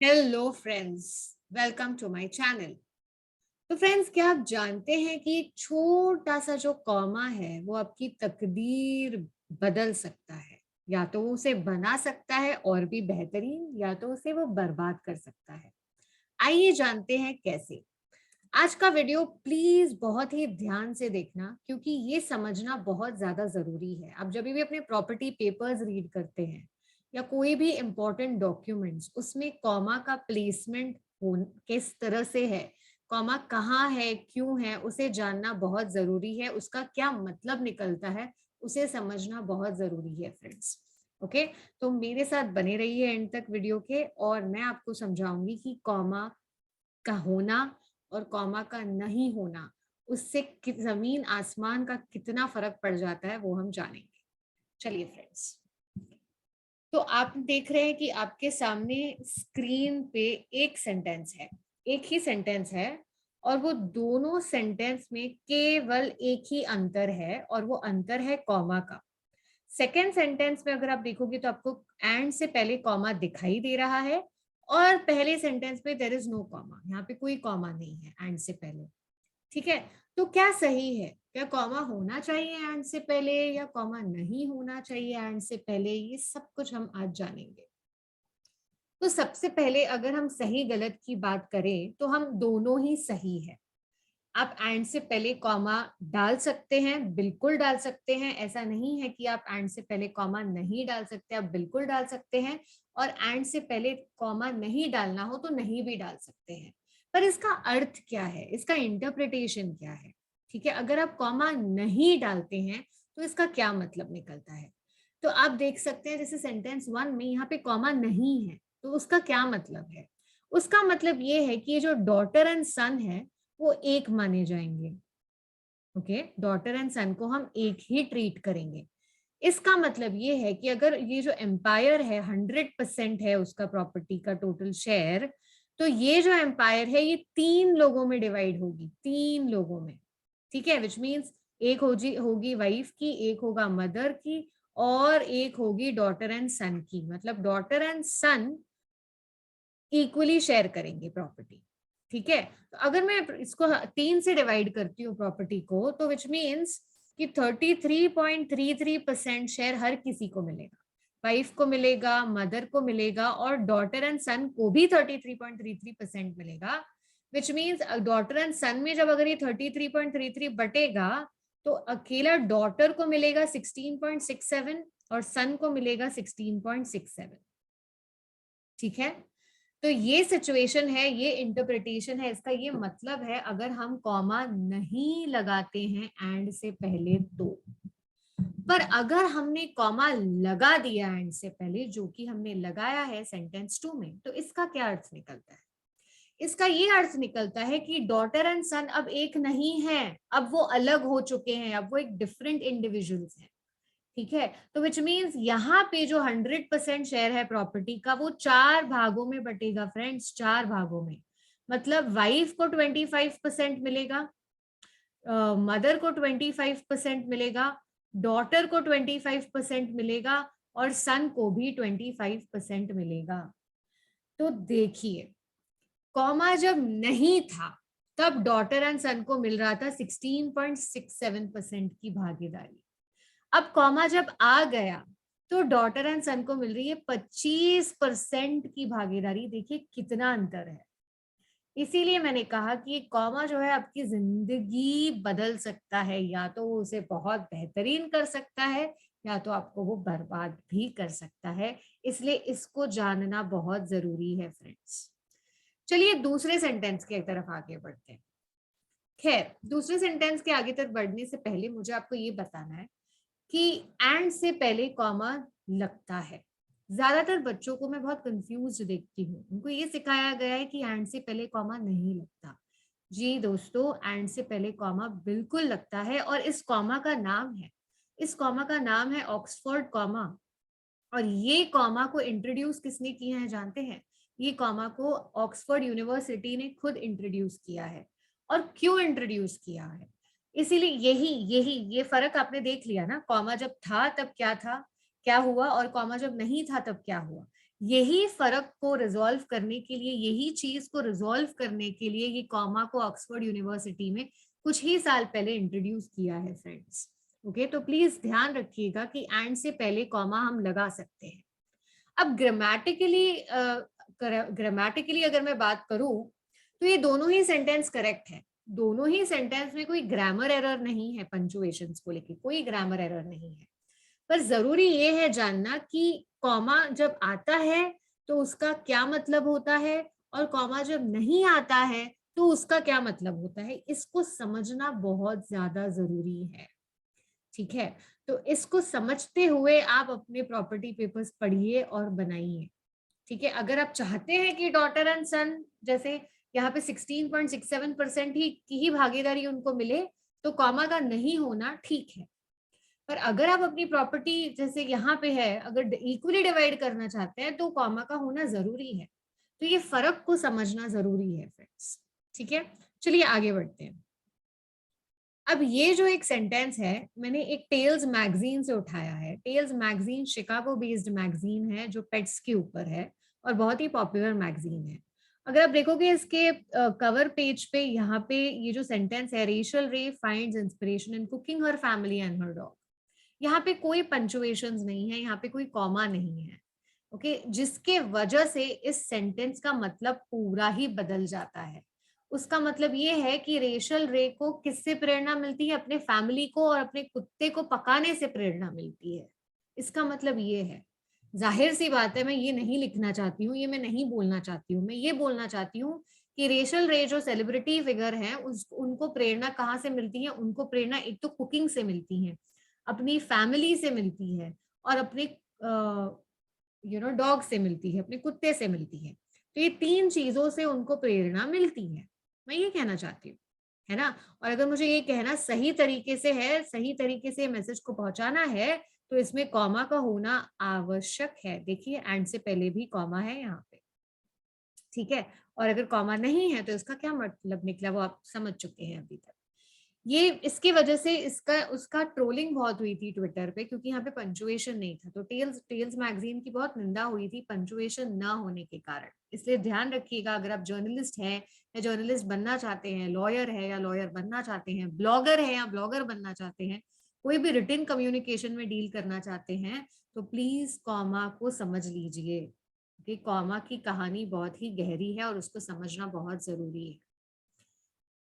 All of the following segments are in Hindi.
Hello friends, welcome to my channel. तो फ्रेंड्स, क्या आप जानते हैं कि एक छोटा सा जो कॉमा है वो आपकी तकदीर बदल सकता है। या तो वो उसे बना सकता है और भी बेहतरीन, या तो उसे वो बर्बाद कर सकता है। आइए जानते हैं कैसे। आज का वीडियो प्लीज बहुत ही ध्यान से देखना, क्योंकि ये समझना बहुत ज्यादा जरूरी है। आप जब भी अपने प्रॉपर्टी पेपर्स रीड करते हैं या कोई भी इंपॉर्टेंट डॉक्यूमेंट्स, उसमें कॉमा का प्लेसमेंट किस तरह से है, कॉमा कहाँ है, क्यों है, उसे जानना बहुत जरूरी है। उसका क्या मतलब निकलता है, उसे समझना बहुत जरूरी है फ्रेंड्स। ओके, तो मेरे साथ बने रहिए एंड तक वीडियो के, और मैं आपको समझाऊंगी कि कॉमा का होना और कॉमा का नहीं होना, उससे जमीन आसमान का कितना फर्क पड़ जाता है, वो हम जानेंगे। चलिए फ्रेंड्स, तो आप देख रहे हैं कि आपके सामने स्क्रीन पे एक सेंटेंस है, एक ही सेंटेंस है, और वो दोनों सेंटेंस में केवल एक ही अंतर है, और वो अंतर है कॉमा का। सेकेंड सेंटेंस में अगर आप देखोगे तो आपको एंड से पहले कॉमा दिखाई दे रहा है, और पहले सेंटेंस में देयर इज नो कॉमा, यहाँ पे कोई कॉमा नहीं है एंड से पहले। ठीक है, तो क्या सही है, क्या कॉमा होना चाहिए एंड से पहले या कॉमा नहीं होना चाहिए एंड से पहले, ये सब कुछ हम आज जानेंगे। तो सबसे पहले अगर हम सही गलत की बात करें तो हम दोनों ही सही है। आप एंड से पहले कॉमा डाल सकते हैं, बिल्कुल डाल सकते हैं। ऐसा नहीं है कि आप एंड से पहले कॉमा नहीं डाल सकते, आप बिल्कुल डाल सकते हैं। और एंड से पहले कॉमा नहीं डालना हो तो नहीं भी डाल सकते हैं। पर इसका अर्थ क्या है, इसका इंटरप्रिटेशन क्या है? ठीक है, अगर आप कॉमा नहीं डालते हैं तो इसका क्या मतलब निकलता है? तो आप देख सकते हैं जैसे सेंटेंस 1 में यहाँ पे कॉमा नहीं है, तो उसका क्या मतलब है? उसका मतलब ये है कि ये जो डॉटर एंड सन है वो एक माने जाएंगे। ओके, डॉटर एंड सन को हम एक ही ट्रीट करेंगे। इसका मतलब ये है कि अगर ये जो एम्पायर है 100% है उसका प्रॉपर्टी का टोटल शेयर, तो ये जो एम्पायर है ये 3 लोगों में डिवाइड होगी, 3 लोगों में। ठीक है, विच मीन्स एक होगी वाइफ की, एक होगा मदर की, और एक होगी डॉटर एंड सन की। मतलब daughter and son equally share करेंगे प्रॉपर्टी। ठीक है, तो अगर मैं इसको 3 से डिवाइड करती हूँ प्रॉपर्टी को, तो विच मीन्स कि 33.33% शेयर हर किसी को मिलेगा। वाइफ को मिलेगा, मदर को मिलेगा, और डॉटर एंड सन को भी 33.33% मिलेगा। विच मीन्स डॉटर एंड सन में जब अगर ये 33.33 बटेगा, तो अकेला डॉटर को मिलेगा 16.67 और सन को मिलेगा 16.67। ठीक है, तो ये सिचुएशन है, ये इंटरप्रिटेशन है, इसका ये मतलब है अगर हम कॉमा नहीं लगाते हैं एंड से पहले तो। पर अगर हमने कॉमा लगा दिया एंड से पहले, जो कि हमने लगाया है सेंटेंस 2 में, तो इसका क्या अर्थ निकलता है? इसका ये अर्थ निकलता है कि डॉटर एंड सन अब एक नहीं है, अब वो अलग हो चुके हैं, अब वो एक डिफरेंट इंडिविजुअल्स हैं। ठीक है, तो विच मीन्स यहाँ पे जो 100% शेयर है प्रॉपर्टी का, वो 4 भागों में बटेगा फ्रेंड्स, 4 भागों में। मतलब वाइफ को 25% मिलेगा, मदर को 25% मिलेगा, डॉटर को 25% मिलेगा, और सन को भी 25% मिलेगा। तो देखिए, कॉमा जब नहीं था तब डॉटर एंड सन को मिल रहा था 16.67% की भागीदारी। अब कॉमा जब आ गया तो डॉटर एंड सन को मिल रही है 25% की भागीदारी। देखिए कितना अंतर है। इसीलिए मैंने कहा कि कॉमा जो है आपकी जिंदगी बदल सकता है, या तो वो उसे बहुत बेहतरीन कर सकता है, या तो आपको वो बर्बाद भी कर सकता है। इसलिए इसको जानना बहुत जरूरी है फ्रेंड्स। चलिए दूसरे सेंटेंस की तरफ आगे बढ़ते हैं। खैर, दूसरे सेंटेंस के आगे तक बढ़ने से पहले मुझे आपको ये बताना है कि एंड से पहले कॉमा लगता है। ज्यादातर बच्चों को मैं बहुत कंफ्यूज देखती हूँ, उनको ये सिखाया गया है कि एंड से पहले कॉमा नहीं लगता। जी दोस्तों, एंड से पहले कॉमा बिल्कुल लगता है, और इस कॉमा का नाम है, इस कॉमा का नाम है ऑक्सफोर्ड कॉमा। और ये कॉमा को इंट्रोड्यूस किसने किया है जानते हैं? ये कॉमा को ऑक्सफोर्ड यूनिवर्सिटी ने खुद इंट्रोड्यूस किया है। और क्यों इंट्रोड्यूस किया है? इसीलिए यही यही ये फर्क आपने देख लिया ना, कॉमा जब था तब क्या था, क्या हुआ और कॉमा जब नहीं था तब क्या हुआ। यही फर्क को रिजॉल्व करने के लिए, यही चीज को रिजॉल्व करने के लिए ये कॉमा को ऑक्सफोर्ड यूनिवर्सिटी में कुछ ही साल पहले इंट्रोड्यूस किया है फ्रेंड्स। ओके, तो प्लीज ध्यान रखिएगा कि एंड से पहले कॉमा हम लगा सकते हैं। अब ग्रामेटिकली अगर मैं बात करूं तो ये दोनों ही सेंटेंस करेक्ट है। दोनों ही सेंटेंस में कोई ग्रामर एरर नहीं है, पंक्चुएशंस को लेके कोई ग्रामर एरर नहीं है। पर जरूरी ये है जानना कि कॉमा जब आता है तो उसका क्या मतलब होता है, और कॉमा जब नहीं आता है तो उसका क्या मतलब होता है। इसको समझना बहुत ज्यादा जरूरी है। ठीक है, तो इसको समझते हुए आप अपने प्रॉपर्टी पेपर्स पढ़िए और बनाइए। ठीक है, अगर आप चाहते हैं कि डॉटर एंड सन जैसे यहाँ पे 16.67% ही की ही भागीदारी उनको मिले, तो कॉमा का नहीं होना ठीक है। पर अगर आप अपनी प्रॉपर्टी जैसे यहाँ पे है अगर इक्वली डिवाइड करना चाहते हैं तो कॉमा का होना जरूरी है। तो ये फर्क को समझना जरूरी है फ्रेंड्स। ठीक है, चलिए आगे बढ़ते हैं। अब ये जो एक सेंटेंस है मैंने एक टेल्स मैगजीन से उठाया है। Tails magazine Chicago based magazine है जो पेट्स के ऊपर है और बहुत ही पॉपुलर मैगजीन है। अगर आप देखोगे इसके कवर पेज पे यहाँ पे ये जो सेंटेंस है, रेचल रे finds inspiration in cooking her family and her dog, यहाँ पे कोई पंचुएशंस नहीं है, यहाँ पे कोई कॉमा नहीं है। ओके, जिसके वजह से इस सेंटेंस का मतलब पूरा ही बदल जाता है। उसका मतलब ये है कि रेचल रे को किससे प्रेरणा मिलती है, अपने फैमिली को और अपने कुत्ते को पकाने से प्रेरणा मिलती है। इसका मतलब ये है। जाहिर सी बात है मैं ये नहीं लिखना चाहती हूँ, ये मैं नहीं बोलना चाहती हूँ। मैं ये बोलना चाहती हूँ कि रेचल रे जो सेलिब्रिटी फिगर है उनको प्रेरणा कहाँ से मिलती है। उनको प्रेरणा एक तो कुकिंग से मिलती है, अपनी फैमिली से मिलती है और अपने डॉग से मिलती है, अपने कुत्ते से मिलती है। तो ये तीन चीजों से उनको प्रेरणा मिलती है, मैं ये कहना चाहती हूँ, है ना। और अगर मुझे ये कहना सही तरीके से है, सही तरीके से मैसेज को पहुंचाना है, तो इसमें कॉमा का होना आवश्यक है। देखिए एंड से पहले भी कॉमा है यहाँ पे। ठीक है, और अगर कॉमा नहीं है तो इसका क्या मतलब निकला वो आप समझ चुके हैं अभी तक। ये इसकी वजह से इसका उसका ट्रोलिंग बहुत हुई थी ट्विटर पे, क्योंकि यहाँ पे पंचुएशन नहीं था। तो टेल्स टेल्स मैगजीन की बहुत निंदा हुई थी पंचुएशन ना होने के कारण। इसलिए ध्यान रखिएगा, अगर आप जर्नलिस्ट हैं या जर्नलिस्ट बनना चाहते हैं, लॉयर है या लॉयर बनना चाहते हैं, ब्लॉगर है या ब्लॉगर बनना चाहते हैं, कोई भी रिटन कम्युनिकेशन में डील करना चाहते हैं, तो प्लीज कॉमा को समझ लीजिए कि कॉमा की कहानी बहुत ही गहरी है और उसको समझना बहुत जरूरी है।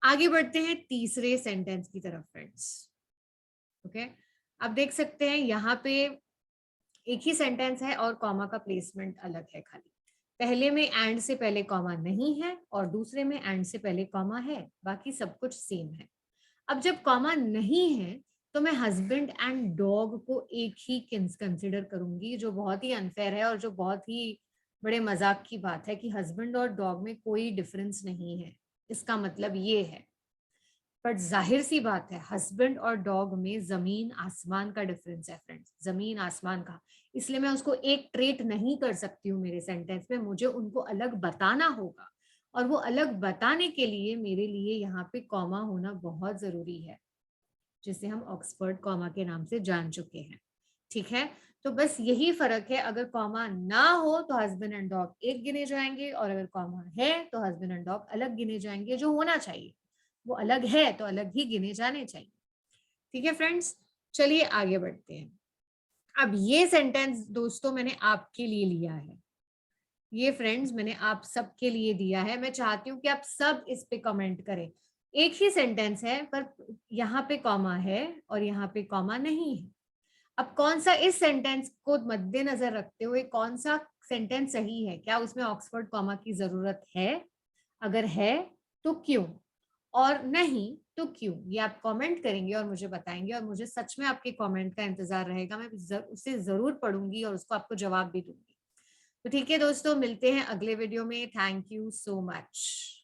आगे बढ़ते हैं तीसरे सेंटेंस की तरफ फ्रेंड्स। ओके, आप देख सकते हैं यहाँ पे एक ही सेंटेंस है और कॉमा का प्लेसमेंट अलग है। खाली पहले में एंड से पहले कॉमा नहीं है और दूसरे में एंड से पहले कॉमा है, बाकी सब कुछ सेम है। अब जब कॉमा नहीं है तो मैं हस्बैंड एंड डॉग को एक ही कंसिडर करूंगी, जो बहुत ही अनफेयर है और जो बहुत ही बड़े मजाक की बात है कि हस्बैंड और डॉग में कोई डिफरेंस नहीं है। इसका मतलब ये है, पर जाहिर सी बात है हस्बैंड और डॉग में जमीन आसमान का डिफरेंस है फ्रेंड्स, जमीन आसमान का। इसलिए मैं उसको एक ट्रेट नहीं कर सकती हूँ मेरे सेंटेंस में, मुझे उनको अलग बताना होगा। और वो अलग बताने के लिए मेरे लिए यहाँ पे कॉमा होना बहुत जरूरी है, जिसे हम ऑक्सफोर्ड कॉमा के नाम से जान चुके हैं। ठीक है, तो बस यही फर्क है। अगर कॉमा ना हो तो हस्बैंड एंड डॉग एक गिने जाएंगे, और अगर कॉमा है तो हस्बैंड एंड डॉग अलग गिने जाएंगे। जो होना चाहिए वो अलग है तो अलग ही गिने जाने चाहिए। ठीक है फ्रेंड्स, चलिए आगे बढ़ते हैं। अब ये सेंटेंस दोस्तों मैंने आपके लिए लिया है, ये फ्रेंड्स मैंने आप सबके लिए दिया है। मैं चाहती हूँ कि आप सब इस पे कमेंट करें। एक ही सेंटेंस है पर यहाँ पे कॉमा है और यहाँ पे कॉमा नहीं है। अब कौन सा इस सेंटेंस को मद्देनजर रखते हुए कौन सा सेंटेंस सही है, क्या उसमें ऑक्सफोर्ड कॉमा की जरूरत है, अगर है तो क्यों, और नहीं तो क्यों, ये आप कमेंट करेंगे और मुझे बताएंगे। और मुझे सच में आपके कमेंट का इंतजार रहेगा, मैं उसे जरूर पढ़ूंगी और उसको आपको जवाब भी दूंगी। तो ठीक है दोस्तों, मिलते हैं अगले वीडियो में। Thank you so much.